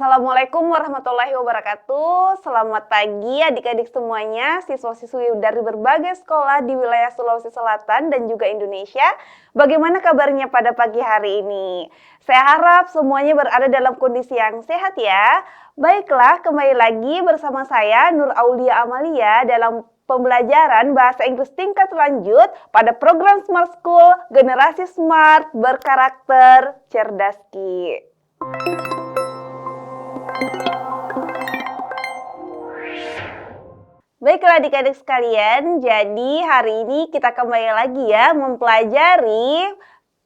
Assalamualaikum warahmatullahi wabarakatuh. Selamat pagi adik-adik semuanya, siswa-siswi dari berbagai sekolah di wilayah Sulawesi Selatan dan juga Indonesia. Bagaimana kabarnya pada pagi hari ini? Saya harap semuanya berada dalam kondisi yang sehat ya. Baiklah, kembali lagi bersama saya Nur Aulia Amalia dalam pembelajaran bahasa Inggris tingkat lanjut pada program Smart School Generasi Smart Berkarakter Cerdaski. Baiklah adik-adik sekalian, jadi hari ini kita kembali lagi ya mempelajari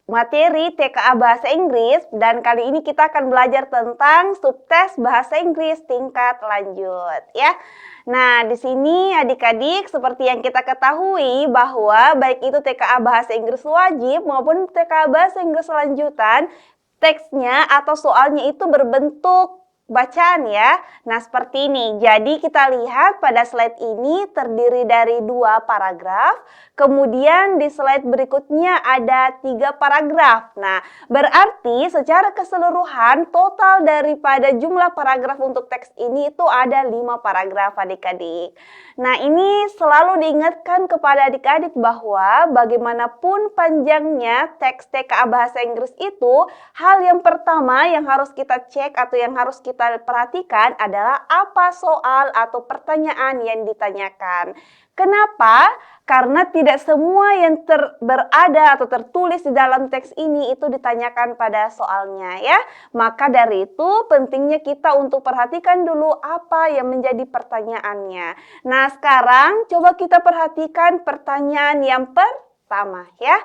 materi TKA Bahasa Inggris dan kali ini kita akan belajar tentang subtes Bahasa Inggris tingkat lanjut ya. Nah, di sini adik-adik seperti yang kita ketahui bahwa baik itu TKA Bahasa Inggris wajib maupun TKA Bahasa Inggris lanjutan, teksnya atau soalnya itu berbentuk bacaan ya. Nah seperti ini. Jadi kita lihat pada slide ini terdiri dari 2 paragraf. Kemudian di slide berikutnya ada 3 paragraf. Nah berarti secara keseluruhan total daripada jumlah paragraf untuk teks ini itu ada 5 paragraf adik-adik. Nah ini selalu diingatkan kepada adik-adik bahwa bagaimanapun panjangnya teks TKA Bahasa Inggris itu, hal yang pertama yang harus kita cek atau yang harus kita perhatikan adalah apa soal atau pertanyaan yang ditanyakan. Kenapa? Karena tidak semua yang berada atau tertulis di dalam teks ini itu ditanyakan pada soalnya ya. Maka dari itu pentingnya kita untuk perhatikan dulu apa yang menjadi pertanyaannya. Nah sekarang coba kita perhatikan pertanyaan yang pertama ya.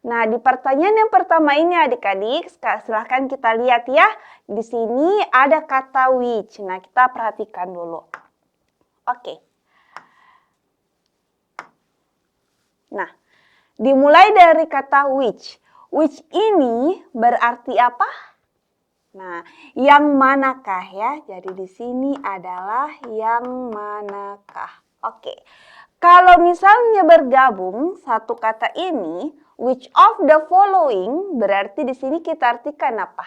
Nah, di pertanyaan yang pertama ini adik-adik, silahkan kita lihat ya. Di sini ada kata which. Nah, kita perhatikan dulu. Oke. Nah, dimulai dari kata which. Which ini berarti apa? Nah, yang manakah ya? Jadi di sini adalah yang manakah. Oke. Kalau misalnya bergabung satu kata ini, which of the following, berarti di sini kita artikan apa?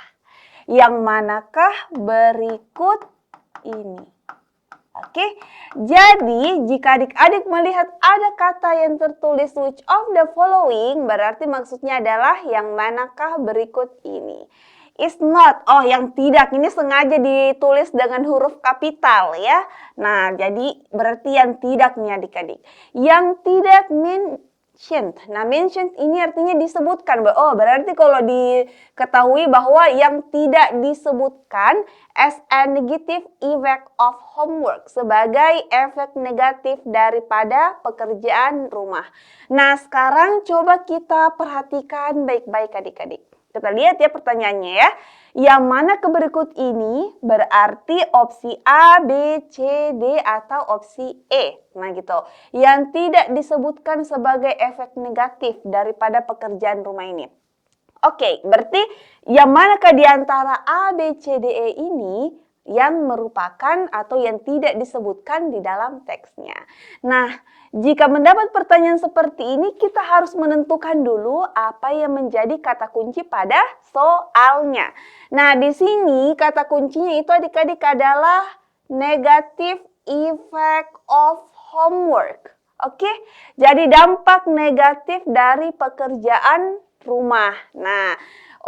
Yang manakah berikut ini? Oke, jadi jika adik-adik melihat ada kata yang tertulis which of the following, berarti maksudnya adalah yang manakah berikut ini. Is not, oh yang tidak, ini sengaja ditulis dengan huruf kapital ya. Nah jadi berarti yang tidak nih adik-adik. Yang tidak mentioned. Nah mentioned ini artinya disebutkan. Oh berarti kalau diketahui bahwa yang tidak disebutkan as a negative effect of homework. Sebagai efek negatif daripada pekerjaan rumah. Nah sekarang coba kita perhatikan baik-baik adik-adik. Kita lihat ya pertanyaannya ya. Yang mana ke berikut ini berarti opsi A, B, C, D atau opsi E. Nah gitu. Yang tidak disebutkan sebagai efek negatif daripada pekerjaan rumah ini. Oke, berarti yang manakah di antara A, B, C, D, E ini yang merupakan atau yang tidak disebutkan di dalam teksnya. Nah, jika mendapat pertanyaan seperti ini, kita harus menentukan dulu apa yang menjadi kata kunci pada soalnya. Nah, di sini kata kuncinya itu adik-adik adalah negative effect of homework. Oke, jadi dampak negatif dari pekerjaan rumah. Nah,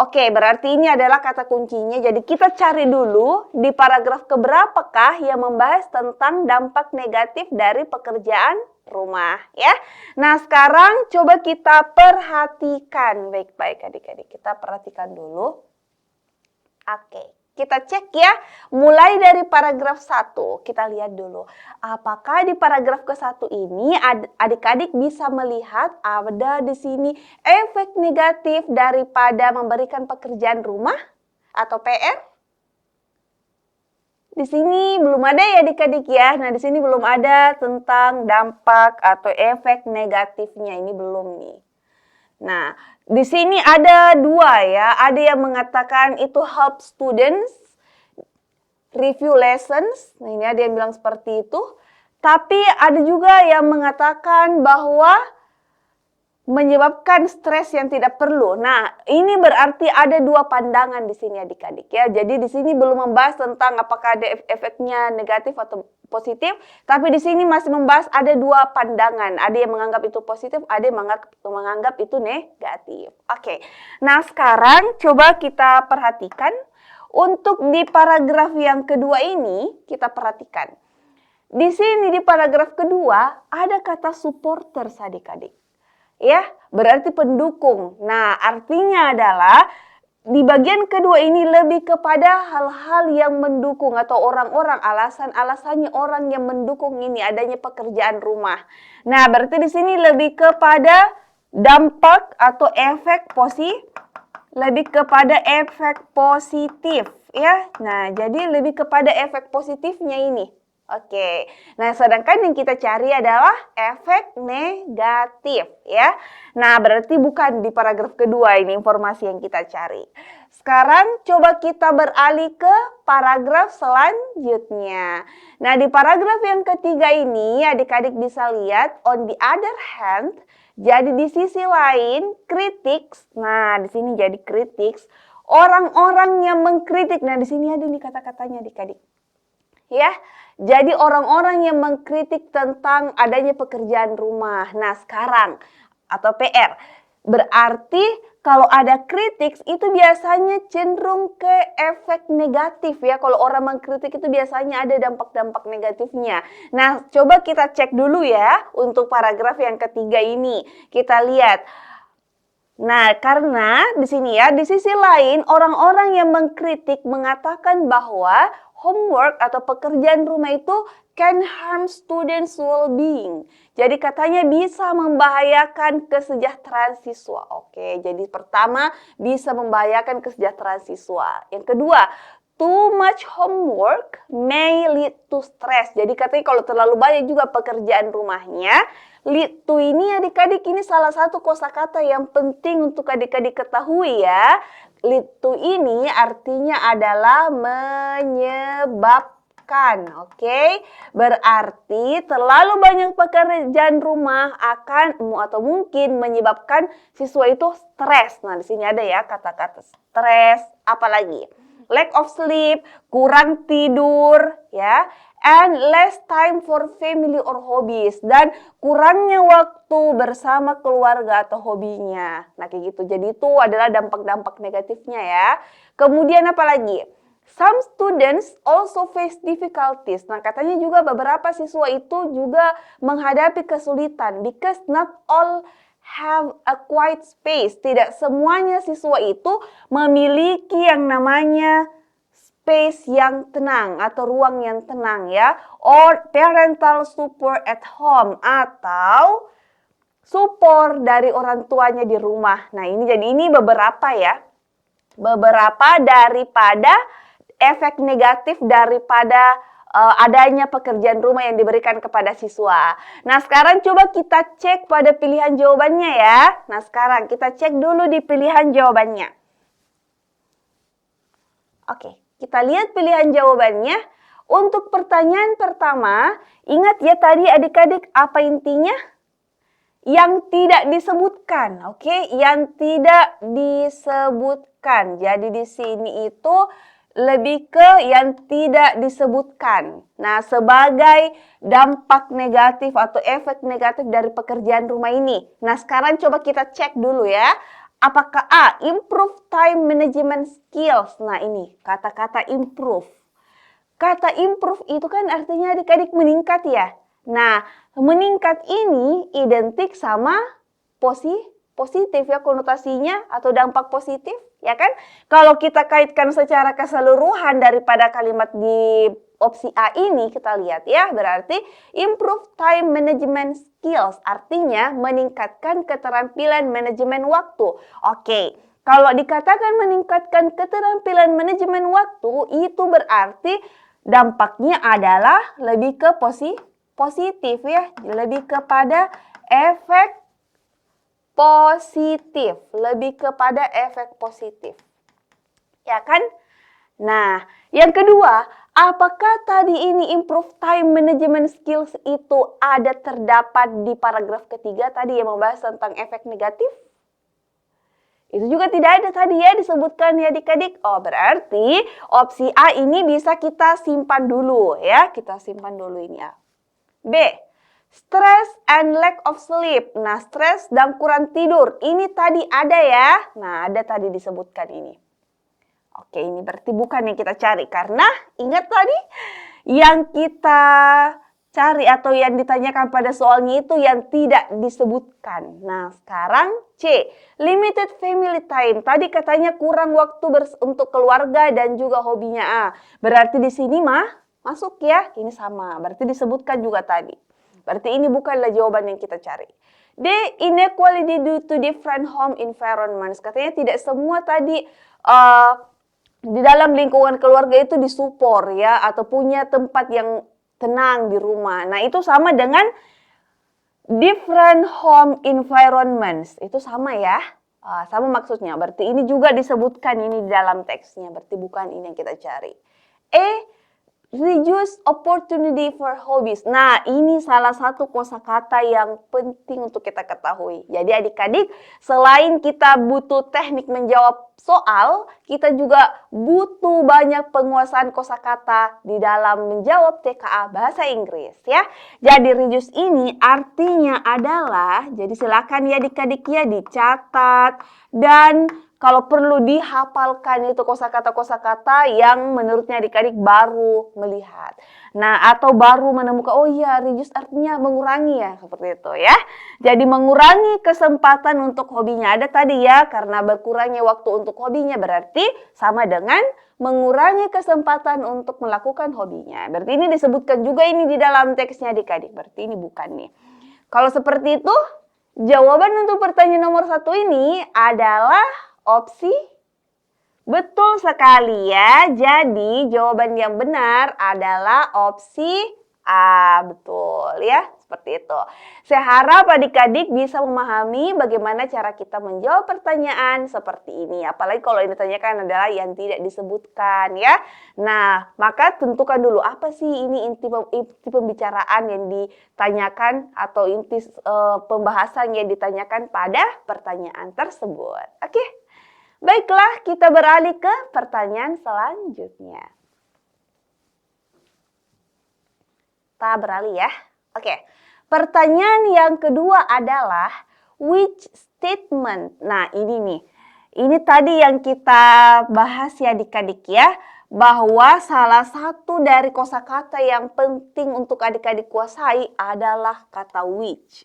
oke, berarti ini adalah kata kuncinya. Jadi kita cari dulu di paragraf keberapakah yang membahas tentang dampak negatif dari pekerjaan rumah ya. Nah sekarang coba kita perhatikan baik-baik adik-adik. Kita perhatikan dulu. Oke, kita cek ya. Mulai dari paragraf 1. Kita lihat dulu. Apakah di paragraf ke-1 ini adik-adik bisa melihat ada di sini efek negatif daripada memberikan pekerjaan rumah atau PR? Di sini belum ada ya adik-adik ya. Nah, di sini belum ada tentang dampak atau efek negatifnya. Ini belum nih. Nah, di sini ada 2 ya. Ada yang mengatakan itu help students review lessons. Nah, ini ada yang bilang seperti itu. Tapi ada juga yang mengatakan bahwa menyebabkan stres yang tidak perlu. Nah, ini berarti ada dua pandangan di sini adik-adik ya. Jadi di sini belum membahas tentang apakah ada efeknya negatif atau positif, tapi di sini masih membahas ada dua pandangan. Ada yang menganggap itu positif, ada yang menganggap itu negatif. Oke. Nah, sekarang coba kita perhatikan untuk di paragraf yang kedua ini, kita perhatikan. Di sini di paragraf kedua ada kata supporters adik-adik. Ya, berarti pendukung. Nah, artinya adalah di bagian kedua ini lebih kepada hal-hal yang mendukung atau orang-orang, alasan-alasannya orang yang mendukung ini adanya pekerjaan rumah. Nah, berarti di sini lebih kepada dampak atau efek positif ya. Nah, jadi lebih kepada efek positifnya ini. Oke, nah sedangkan yang kita cari adalah efek negatif ya. Nah berarti bukan di paragraf kedua ini informasi yang kita cari. Sekarang coba kita beralih ke paragraf selanjutnya. Nah di paragraf yang ketiga ini adik-adik bisa lihat on the other hand. Jadi di sisi lain critics. Nah di sini jadi critics. Orang-orang yang mengkritik. Nah di sini ada nih kata-katanya adik-adik. Ya, jadi orang-orang yang mengkritik tentang adanya pekerjaan rumah. Nah, sekarang atau PR. Berarti kalau ada kritik itu biasanya cenderung ke efek negatif ya. Kalau orang mengkritik itu biasanya ada dampak-dampak negatifnya. Nah, coba kita cek dulu ya untuk paragraf yang ketiga ini. Kita lihat. Nah, karena di sini ya, di sisi lain orang-orang yang mengkritik mengatakan bahwa homework atau pekerjaan rumah itu can harm students' well-being. Jadi katanya bisa membahayakan kesejahteraan siswa. Oke, jadi pertama bisa membahayakan kesejahteraan siswa. Yang kedua, too much homework may lead to stress. Jadi katanya kalau terlalu banyak juga pekerjaan rumahnya, lead to ini adik-adik ini salah satu kosakata yang penting untuk adik-adik ketahui ya. Lead to ini artinya adalah menyebabkan, oke? Berarti terlalu banyak pekerjaan rumah akan atau mungkin menyebabkan siswa itu stres. Nah, di sini ada ya kata-kata stres, apalagi lack of sleep, kurang tidur, ya, and less time for family or hobbies, dan kurangnya waktu bersama keluarga atau hobinya. Nah, kayak gitu. Jadi itu adalah dampak-dampak negatifnya ya. Kemudian apa lagi? Some students also face difficulties. Nah, katanya juga beberapa siswa itu juga menghadapi kesulitan because not all have a quiet space. Tidak semuanya siswa itu memiliki yang namanya space yang tenang atau ruang yang tenang ya. Or parental support at home atau support dari orang tuanya di rumah. Nah, ini beberapa ya. Beberapa daripada efek negatif daripada adanya pekerjaan rumah yang diberikan kepada siswa. Nah, sekarang coba kita cek pada pilihan jawabannya ya. Nah, sekarang kita cek dulu di pilihan jawabannya. Oke, kita lihat pilihan jawabannya. Untuk pertanyaan pertama, ingat ya tadi adik-adik apa intinya? Yang tidak disebutkan, oke? Yang tidak disebutkan. Jadi di sini itu lebih ke yang tidak disebutkan. Nah, sebagai dampak negatif atau efek negatif dari pekerjaan rumah ini. Nah, sekarang coba kita cek dulu ya. Apakah A, improve time management skills? Nah, ini kata-kata improve. Kata improve itu kan artinya adik-adik meningkat ya. Nah, meningkat ini identik sama positif ya konotasinya atau dampak positif ya kan. Kalau kita kaitkan secara keseluruhan daripada kalimat di opsi A ini kita lihat ya, berarti improve time management skills artinya meningkatkan keterampilan manajemen waktu. Oke, kalau dikatakan meningkatkan keterampilan manajemen waktu itu berarti dampaknya adalah lebih ke positif ya, lebih kepada efek positif, lebih kepada efek positif. Ya kan? Nah, yang kedua, Apakah tadi ini improve time management skills itu ada terdapat di paragraf ketiga tadi yang membahas tentang efek negatif? Itu juga tidak ada tadi ya disebutkan ya adik-adik. Oh berarti opsi A ini bisa kita simpan dulu ya. Kita simpan dulu ini ya. B. Stress and lack of sleep. Nah stres dan kurang tidur. Ini tadi ada ya. Nah ada tadi disebutkan ini. Oke, ini berarti bukan yang kita cari. Karena ingat tadi yang kita cari atau yang ditanyakan pada soalnya itu yang tidak disebutkan. Nah, sekarang C. Limited family time. Tadi katanya kurang waktu untuk keluarga dan juga hobinya A. Berarti di sini masuk ya. Ini sama. Berarti disebutkan juga tadi. Berarti ini bukanlah jawaban yang kita cari. D. Inequality due to different home environments. Katanya tidak semua tadi di dalam lingkungan keluarga itu disupport ya atau punya tempat yang tenang di rumah. Nah itu sama dengan different home environments. Itu sama ya. Sama maksudnya. Berarti ini juga disebutkan ini di dalam teksnya. Berarti bukan ini yang kita cari. E. Reduce opportunity for hobbies. Nah, ini salah satu kosakata yang penting untuk kita ketahui. Jadi adik-adik, selain kita butuh teknik menjawab soal, kita juga butuh banyak penguasaan kosakata di dalam menjawab TKA Bahasa Inggris ya. Jadi reduce ini artinya adalah, jadi silakan ya adik-adik ya dicatat dan kalau perlu dihafalkan itu kosakata-kosakata yang menurutnya adik-adik baru melihat. Nah, atau baru menemukan, oh iya reduce artinya mengurangi ya, seperti itu ya. Jadi mengurangi kesempatan untuk hobinya. Ada tadi ya, karena berkurangnya waktu untuk hobinya berarti sama dengan mengurangi kesempatan untuk melakukan hobinya. Berarti ini disebutkan juga ini di dalam teksnya adik-adik. Berarti ini bukan nih. Kalau seperti itu, jawaban untuk pertanyaan nomor 1 ini adalah opsi betul sekali ya. Jadi jawaban yang benar adalah opsi A. Betul ya. Seperti itu. Saya harap adik-adik bisa memahami bagaimana cara kita menjawab pertanyaan seperti ini. Apalagi kalau yang ditanyakan adalah yang tidak disebutkan ya. Nah, maka tentukan dulu apa sih ini inti pembicaraan yang ditanyakan atau inti pembahasan yang ditanyakan pada pertanyaan tersebut. Oke. Baiklah, kita beralih ke pertanyaan selanjutnya. Kita beralih ya. Oke. Pertanyaan yang kedua adalah which statement? Nah, ini nih. Ini tadi yang kita bahas ya adik-adik ya. Bahwa salah satu dari kosakata yang penting untuk adik-adik kuasai adalah kata which.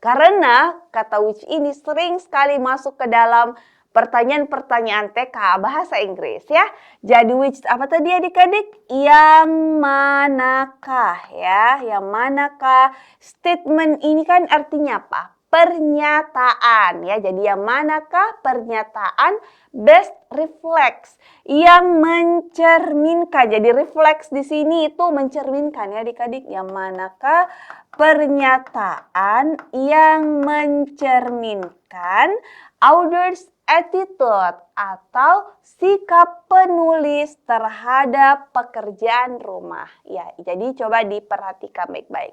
Karena kata which ini sering sekali masuk ke dalam pertanyaan-pertanyaan TK Bahasa Inggris ya. Jadi which apa tadi adik-adik? Yang manakah ya? Yang manakah? Statement ini kan artinya apa? Pernyataan ya. Jadi yang manakah pernyataan best reflects yang mencerminkan. Jadi reflects di sini itu mencerminkan ya adik-adik. Yang manakah pernyataan yang mencerminkan author's attitude atau sikap penulis terhadap pekerjaan rumah. Ya, jadi coba diperhatikan baik-baik.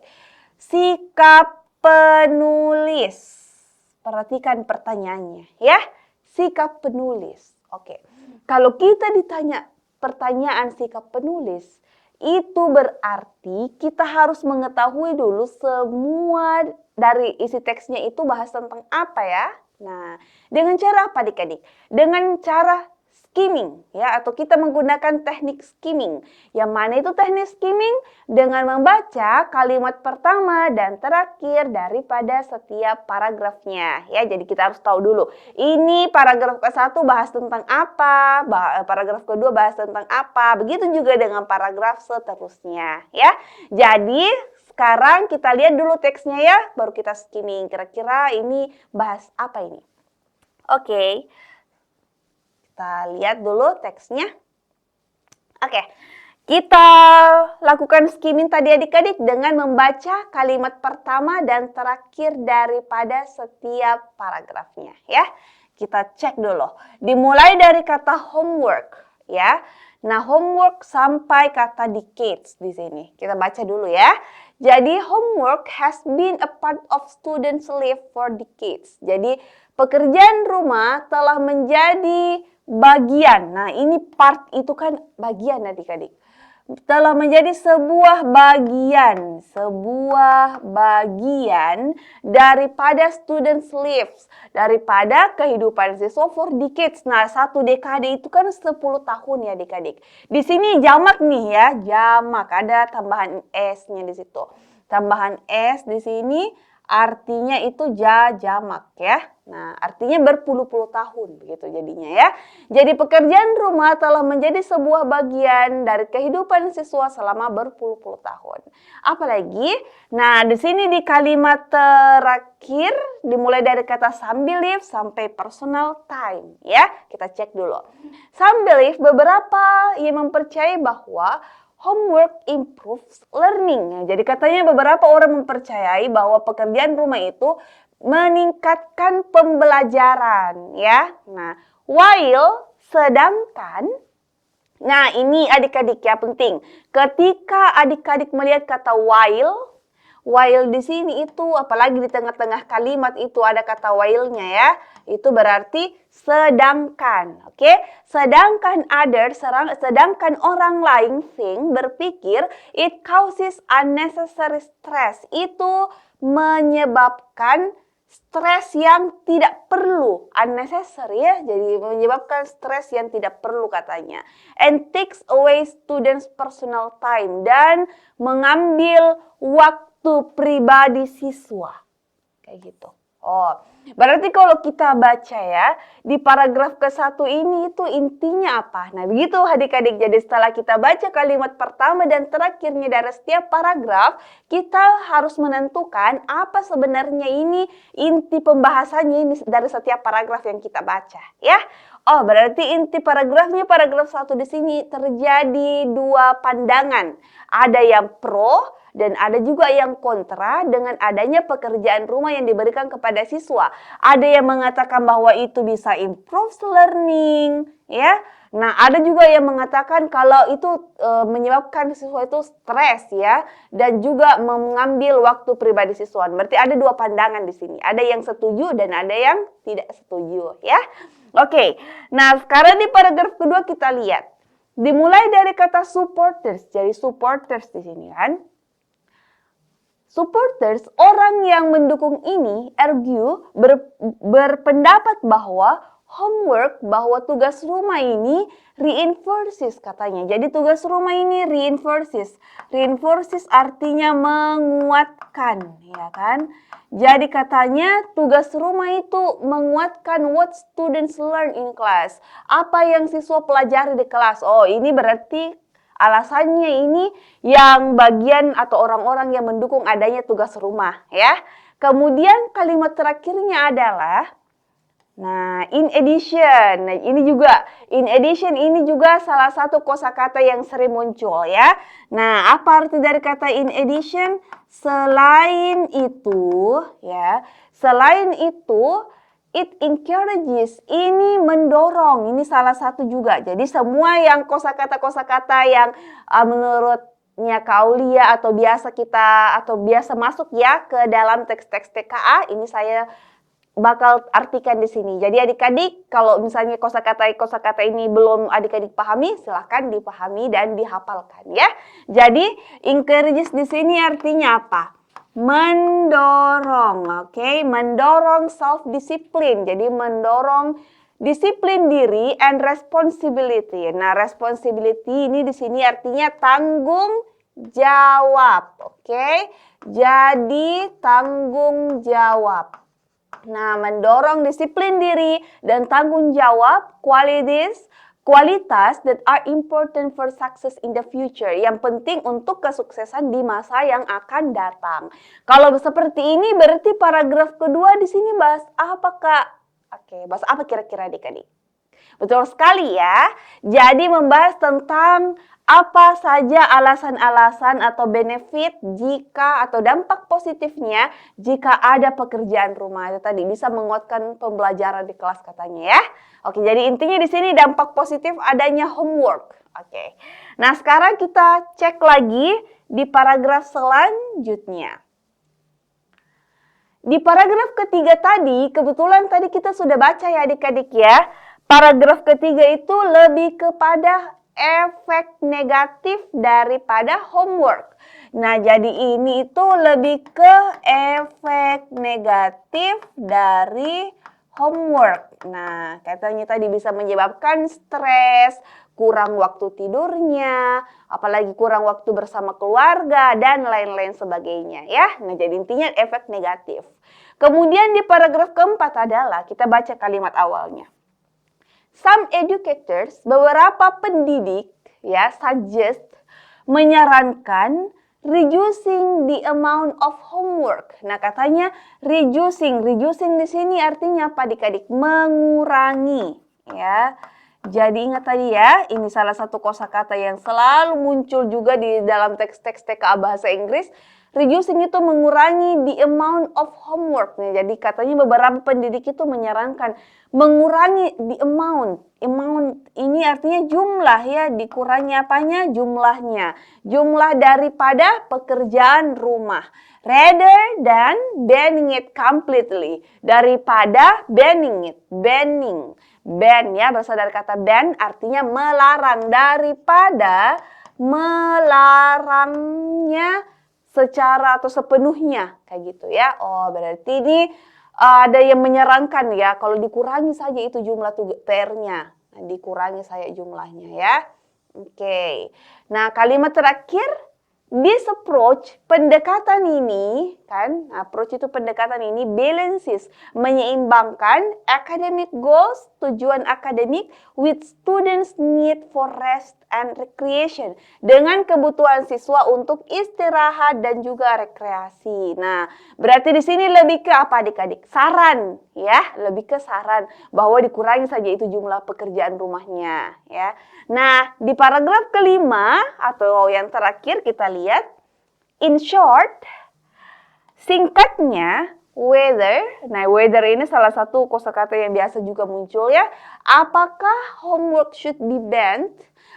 Sikap penulis. Perhatikan pertanyaannya ya. Sikap penulis. Oke. Kalau kita ditanya pertanyaan sikap penulis, itu berarti kita harus mengetahui dulu semua dari isi teksnya itu bahas tentang apa ya. Nah, dengan cara apa adik-adik? Dengan cara skimming ya, atau kita menggunakan teknik skimming. Yang mana itu teknik skimming? Dengan membaca kalimat pertama dan terakhir daripada setiap paragrafnya ya. Jadi kita harus tahu dulu, ini paragraf ke-1 bahas tentang apa, paragraf kedua bahas tentang apa. Begitu juga dengan paragraf seterusnya ya. Jadi sekarang kita lihat dulu teksnya ya, baru kita skimming. Kira-kira ini bahas apa ini? Oke. Kita lihat dulu teksnya. Oke. Kita lakukan skimming tadi adik-adik dengan membaca kalimat pertama dan terakhir daripada setiap paragrafnya ya. Kita cek dulu. Dimulai dari kata homework ya. Nah, homework sampai kata decades di sini. Kita baca dulu ya. Jadi, homework has been a part of students' life for decades. Jadi, pekerjaan rumah telah menjadi bagian. Nah, ini part itu kan bagian adik-adik. Telah menjadi sebuah bagian daripada students' lives, daripada kehidupan siswa for decades. Nah, 1 dekade itu kan 10 tahun ya adik-adik. Di sini jamak nih ya, jamak, ada tambahan S-nya di situ. Tambahan S di sini artinya itu jamak ya. Nah, artinya berpuluh-puluh tahun begitu jadinya ya. Jadi pekerjaan rumah telah menjadi sebuah bagian dari kehidupan siswa selama berpuluh-puluh tahun. Apalagi, nah di sini di kalimat terakhir dimulai dari kata some believe sampai personal time ya. Kita cek dulu. Some believe beberapa yang mempercayai bahwa homework improves learning. Jadi katanya beberapa orang mempercayai bahwa pekerjaan rumah itu meningkatkan pembelajaran ya. Nah, while sedangkan, nah ini adik-adik ya penting. Ketika adik-adik melihat kata while di sini itu apalagi di tengah-tengah kalimat itu ada kata while-nya ya. Itu berarti sedangkan, oke? Sedangkan sedangkan orang lain berpikir it causes unnecessary stress. Itu menyebabkan stres yang tidak perlu, unnecessary ya, jadi menyebabkan stres yang tidak perlu katanya. And takes away students' personal time, dan mengambil waktu pribadi siswa. Kayak gitu. Oh, berarti kalau kita baca ya, di paragraf ke-1 ini itu intinya apa? Nah, begitu adik-adik. Jadi setelah kita baca kalimat pertama dan terakhirnya dari setiap paragraf, kita harus menentukan apa sebenarnya ini inti pembahasannya ini dari setiap paragraf yang kita baca, ya. Oh, berarti inti paragrafnya, paragraf 1 di sini terjadi 2 pandangan. Ada yang pro dan ada juga yang kontra dengan adanya pekerjaan rumah yang diberikan kepada siswa. Ada yang mengatakan bahwa itu bisa improve learning, ya. Nah, ada juga yang mengatakan kalau itu menyebabkan siswa itu stres ya, dan juga mengambil waktu pribadi siswa. Berarti ada 2 pandangan di sini. Ada yang setuju dan ada yang tidak setuju, ya. Oke. Nah, sekarang di paragraf kedua kita lihat. Dimulai dari kata supporters. Jadi supporters di sini kan. Supporters, orang yang mendukung ini, berpendapat bahwa homework, bahwa tugas rumah ini reinforces katanya. Jadi tugas rumah ini reinforces. Reinforces artinya menguatkan, ya kan? Jadi katanya tugas rumah itu menguatkan what students learn in class. Apa yang siswa pelajari di kelas. Oh, ini berarti alasannya ini yang bagian atau orang-orang yang mendukung adanya tugas rumah ya. Kemudian kalimat terakhirnya adalah in addition. Nah, ini juga in addition ini juga salah satu kosakata yang sering muncul ya. Nah, apa arti dari kata in addition? Selain itu ya, selain itu it encourages, ini mendorong, ini salah satu juga. Jadi semua yang kosakata-kosakata yang menurutnya Kaulia atau biasa masuk ya ke dalam teks-teks TKA, ini saya bakal artikan di sini. Jadi adik-adik kalau misalnya kosakata ini belum adik-adik pahami, silahkan dipahami dan dihafalkan ya. Jadi encourages di sini artinya apa? Mendorong, oke? Mendorong self-discipline. Jadi mendorong disiplin diri and responsibility. Nah, responsibility ini di sini artinya tanggung jawab, oke? Jadi tanggung jawab. Nah, mendorong disiplin diri dan tanggung jawab, kualitas that are important for success in the future. Yang penting untuk kesuksesan di masa yang akan datang. Kalau seperti ini berarti paragraf kedua di sini bahas apa, Kak? Oke, bahas apa kira-kira adik-adik? Betul sekali ya. Jadi membahas tentang apa saja alasan-alasan atau benefit jika atau dampak positifnya jika ada pekerjaan rumah. Itu tadi bisa menguatkan pembelajaran di kelas katanya ya. Oke, jadi intinya di sini dampak positif adanya homework. Oke. Nah, sekarang kita cek lagi di paragraf selanjutnya. Di paragraf ketiga tadi, kebetulan tadi kita sudah baca ya adik-adik ya. Paragraf ketiga itu lebih kepada efek negatif daripada homework. Nah, jadi ini itu lebih ke efek negatif dari homework. Nah, katanya tadi bisa menyebabkan stres, kurang waktu tidurnya, apalagi kurang waktu bersama keluarga, dan lain-lain sebagainya ya. Nah, jadi intinya efek negatif. Kemudian di paragraf keempat adalah, kita baca kalimat awalnya. Some educators, beberapa pendidik ya, suggest, menyarankan reducing the amount of homework. Nah, katanya reducing di sini artinya apa adik-adik? Mengurangi ya. Jadi ingat tadi ya, ini salah satu kosakata yang selalu muncul juga di dalam teks-teks TKA bahasa Inggris. Reducing itu mengurangi the amount of homework. Nih, jadi katanya beberapa pendidik itu menyarankan mengurangi the amount. Amount ini artinya jumlah ya, dikurangi apanya? Jumlahnya. Jumlah daripada pekerjaan rumah. Rather than banning it completely. Daripada banning it. Banning. Ban ya, berasal dari kata ban artinya melarang. Daripada melarangnya secara atau sepenuhnya kayak gitu ya. Oh, berarti ini ada yang menyarankan ya kalau dikurangi saja itu jumlah PR-nya. Nah, dikurangi saja jumlahnya ya. Oke. Nah, kalimat terakhir, this approach, pendekatan ini kan, approach itu pendekatan ini balances, menyeimbangkan academic goals, tujuan akademik with students need for rest and recreation, dengan kebutuhan siswa untuk istirahat dan juga rekreasi. Nah, berarti di sini lebih ke apa adik-adik? Saran ya, lebih ke saran bahwa dikurangi saja itu jumlah pekerjaan rumahnya ya. Nah, di paragraf kelima atau yang terakhir kita lihat, in short, singkatnya, whether. Nah, whether ini salah satu kosakata yang biasa juga muncul ya. Apakah homework should be banned?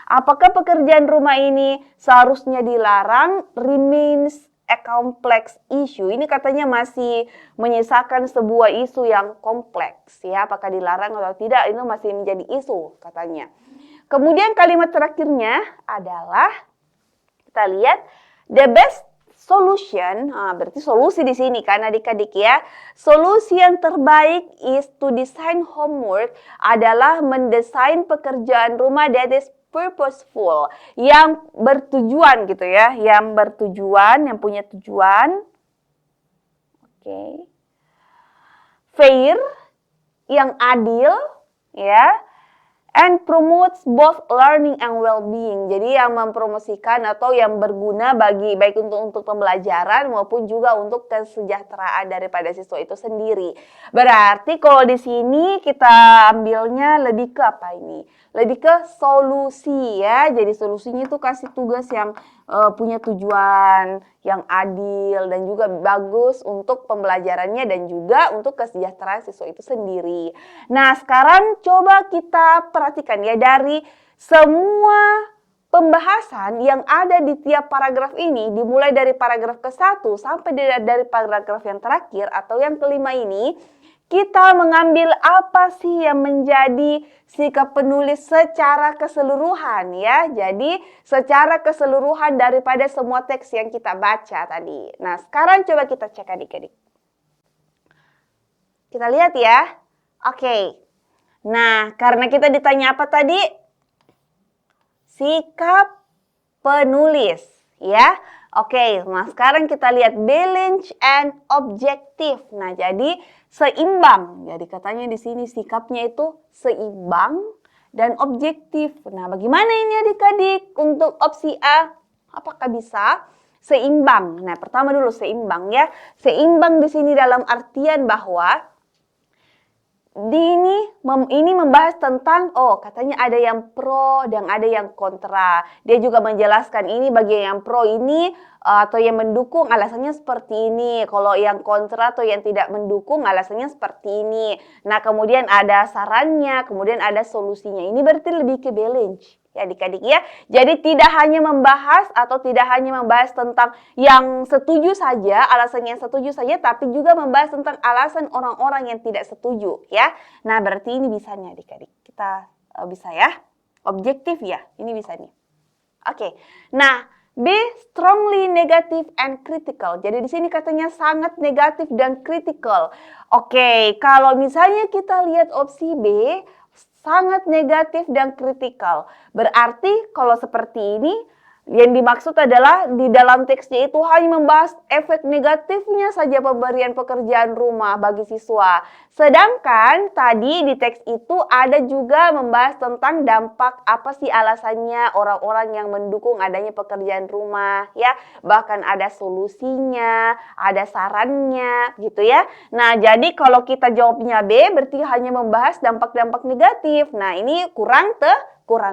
Apakah pekerjaan rumah ini seharusnya dilarang? Remains a complex issue. Ini katanya masih menyisakan sebuah isu yang kompleks ya. Apakah dilarang atau tidak, itu masih menjadi isu katanya. Kemudian kalimat terakhirnya adalah, kita lihat, the best solution, berarti solusi di sini kan adik-adik ya. Solusi yang terbaik is to design homework, adalah mendesain pekerjaan rumah that is purposeful, yang bertujuan gitu ya, yang bertujuan, yang punya tujuan. Oke. Fair, yang adil ya. And promotes both learning and well-being. Jadi yang mempromosikan atau yang berguna bagi baik untuk pembelajaran maupun juga untuk kesejahteraan daripada siswa itu sendiri. Berarti kalau di sini kita ambilnya lebih ke apa ini? Lebih ke solusi ya. Jadi solusinya itu kasih tugas yang punya tujuan yang adil dan juga bagus untuk pembelajarannya dan juga untuk kesejahteraan siswa itu sendiri. Nah, sekarang coba kita perhatikan ya, dari semua pembahasan yang ada di tiap paragraf ini, dimulai dari paragraf ke-1 sampai dari paragraf yang terakhir atau yang kelima ini, kita mengambil apa sih yang menjadi sikap penulis secara keseluruhan ya. Jadi secara keseluruhan daripada semua teks yang kita baca tadi. Nah, sekarang coba kita cek adik-adik. Kita lihat ya. Oke. Nah, karena kita ditanya apa tadi? Sikap penulis ya. Oke, nah sekarang kita lihat balance and objective. Nah, jadi seimbang. Jadi katanya di sini sikapnya itu seimbang dan objektif. Nah, bagaimana ini adik-adik untuk opsi A? Apakah bisa seimbang? Nah, pertama dulu seimbang ya. Seimbang di sini dalam artian bahwa ini membahas tentang, katanya ada yang pro dan ada yang kontra. Dia juga menjelaskan ini bagi yang pro ini atau yang mendukung alasannya seperti ini. Kalau yang kontra atau yang tidak mendukung alasannya seperti ini. Nah, kemudian ada sarannya, kemudian ada solusinya. Ini berarti lebih ke balance. Ya adik-adik ya. Jadi tidak hanya membahas atau tidak hanya membahas tentang yang setuju saja, alasan yang setuju saja, tapi juga membahas tentang alasan orang-orang yang tidak setuju ya. Nah berarti ini bisa nih adik-adik. Kita bisa ya. Objektif ya, ini bisa nih. Oke. Nah, be strongly negative and critical. Jadi di sini katanya sangat negatif dan critical. Oke, kalau misalnya kita lihat opsi B, sangat negatif dan kritikal. Berarti kalau seperti ini, yang dimaksud adalah di dalam teksnya itu hanya membahas efek negatifnya saja pemberian pekerjaan rumah bagi siswa. Sedangkan tadi di teks itu ada juga membahas tentang dampak apa sih alasannya orang-orang yang mendukung adanya pekerjaan rumah ya. Bahkan ada solusinya, ada sarannya gitu ya. Nah jadi kalau kita jawabnya B berarti hanya membahas dampak-dampak negatif. Nah ini kurang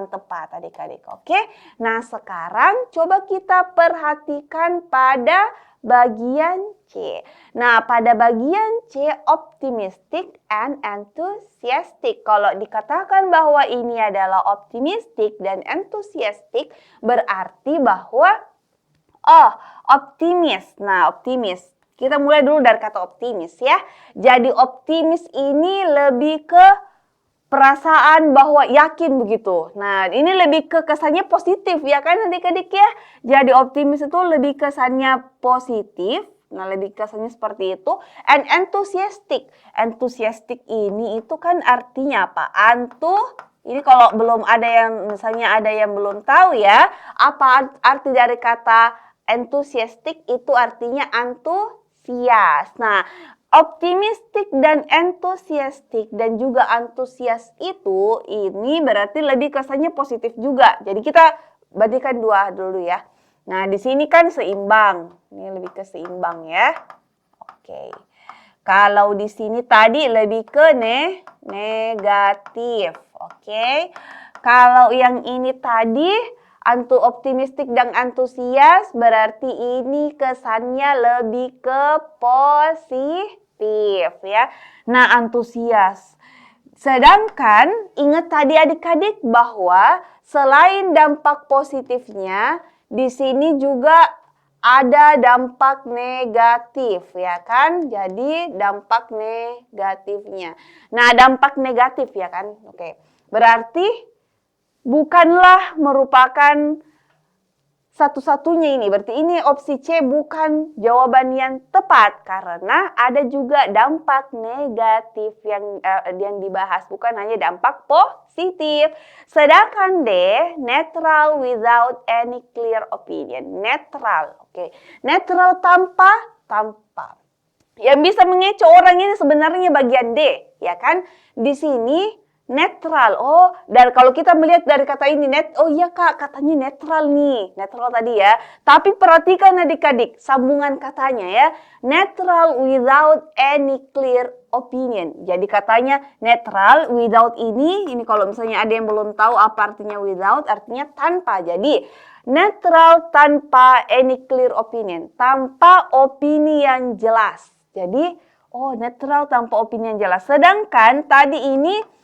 tepat adik-adik, oke? Nah sekarang coba kita perhatikan pada bagian C. Nah pada bagian C optimistic and enthusiastic. Kalau dikatakan bahwa ini adalah optimistic dan enthusiastic berarti bahwa optimis. Nah optimis. Kita mulai dulu dari kata optimis ya. Jadi optimis ini lebih ke perasaan bahwa yakin begitu. Nah, ini lebih ke kesannya positif ya kan adik-adik ya. Jadi optimis itu lebih kesannya positif. Nah, lebih kesannya seperti itu. And enthusiastic. Enthusiastic ini itu kan artinya apa? Ini kalau belum ada yang, misalnya ada yang belum tahu ya. Apa arti dari kata enthusiastic itu artinya antusias. Nah, optimistik dan enthusiastic dan juga antusias itu ini berarti lebih kesannya positif juga. Jadi kita bandingkan dua dulu ya. Nah, di sini kan seimbang. Ini lebih ke seimbang ya. Oke. Kalau di sini tadi lebih ke negatif. Oke. Kalau yang ini tadi optimistik dan antusias berarti ini kesannya lebih ke positif ya. Nah, antusias. Sedangkan ingat tadi adik-adik bahwa selain dampak positifnya, di sini juga ada dampak negatif ya kan? Jadi dampak negatifnya. Nah, dampak negatif ya kan? Oke. Berarti bukanlah merupakan satu-satunya ini. Berarti ini opsi C bukan jawaban yang tepat karena ada juga dampak negatif yang dibahas, bukan hanya dampak positif. Sedangkan D, neutral without any clear opinion. Netral, oke. Netral tanpa. Yang bisa mengecoh orang ini sebenarnya bagian D, ya kan? Di sini netral. Dan kalau kita melihat dari kata ini iya Kak, katanya netral nih. Netral tadi ya. Tapi perhatikan adik-adik sambungan katanya ya. Neutral without any clear opinion. Jadi katanya netral without ini kalau misalnya ada yang belum tahu apa artinya without, artinya tanpa. Jadi netral tanpa any clear opinion. Tanpa opini yang jelas. Jadi netral tanpa opini yang jelas. Sedangkan tadi ini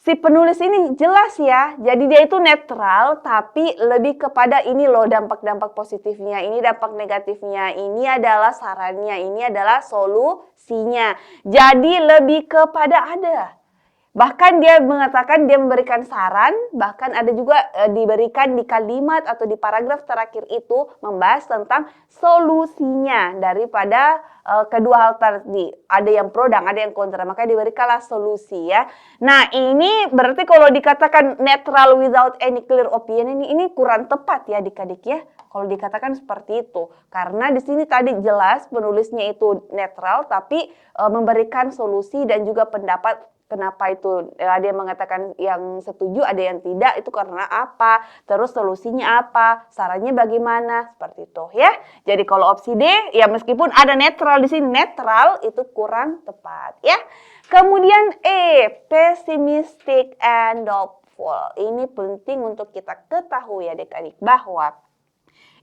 si penulis ini jelas ya, jadi dia itu netral tapi lebih kepada ini loh dampak-dampak positifnya, ini dampak negatifnya, ini adalah sarannya, ini adalah solusinya. Jadi lebih kepada ada. Bahkan dia mengatakan dia memberikan saran, bahkan ada juga diberikan di kalimat atau di paragraf terakhir itu membahas tentang solusinya daripada kedua hal tadi. Ada yang pro dan ada yang kontra, maka diberikanlah solusi ya. Nah ini berarti kalau dikatakan netral without any clear opinion ini kurang tepat ya adik-adik ya. Kalau dikatakan seperti itu, karena di sini tadi jelas penulisnya itu netral tapi memberikan solusi dan juga pendapat. Kenapa itu ada yang mengatakan yang setuju, ada yang tidak, itu karena apa, terus solusinya apa, sarannya bagaimana, seperti itu ya. Jadi kalau opsi D ya meskipun ada netral di sini, netral itu kurang tepat ya. Kemudian pessimistic and doubtful. Ini penting untuk kita ketahui adik-adik bahwa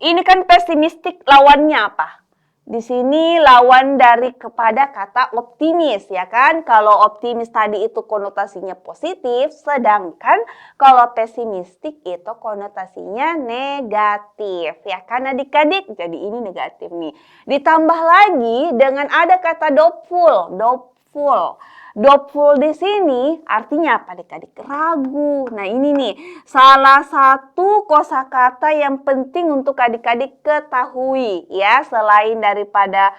ini kan pessimistic lawannya apa? Di sini lawan dari kepada kata optimis, ya kan? Kalau optimis tadi itu konotasinya positif, sedangkan kalau pesimistik itu konotasinya negatif, ya kan adik-adik? Jadi ini negatif nih. Ditambah lagi dengan ada kata doubtful. Doubtful di sini artinya apa adik-adik? Ragu. Nah ini nih salah satu kosakata yang penting untuk adik-adik ketahui ya, selain daripada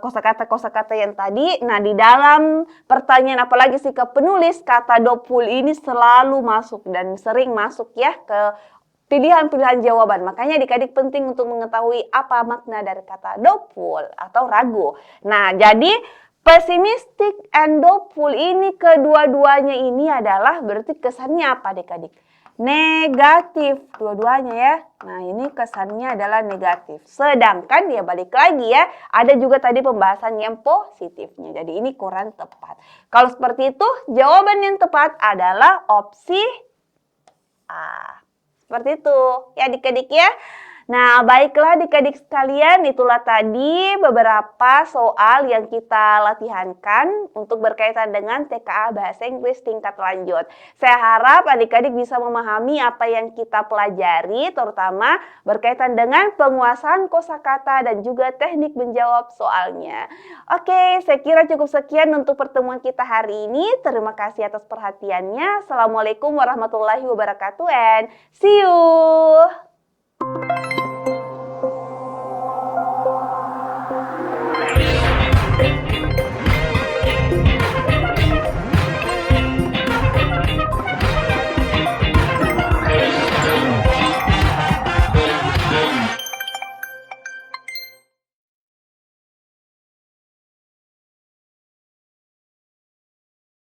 kosakata-kosakata yang tadi. Nah di dalam pertanyaan apalagi sih ke penulis, kata doubtful ini selalu masuk dan sering masuk ya ke pilihan-pilihan jawaban. Makanya adik-adik penting untuk mengetahui apa makna dari kata doubtful atau ragu. Nah jadi pessimistic and doubtful ini kedua-duanya ini adalah berarti kesannya apa adik-adik? Negatif dua-duanya ya. Nah ini kesannya adalah negatif. Sedangkan dia balik lagi ya, ada juga tadi pembahasan yang positifnya. Jadi ini kurang tepat. Kalau seperti itu jawaban yang tepat adalah opsi A. Seperti itu ya adik-adik ya. Nah, baiklah adik-adik sekalian, itulah tadi beberapa soal yang kita latihankan untuk berkaitan dengan TKA Bahasa Inggris tingkat lanjut. Saya harap adik-adik bisa memahami apa yang kita pelajari, terutama berkaitan dengan penguasaan kosakata dan juga teknik menjawab soalnya. Oke, saya kira cukup sekian untuk pertemuan kita hari ini. Terima kasih atas perhatiannya. Assalamualaikum warahmatullahi wabarakatuh and see you!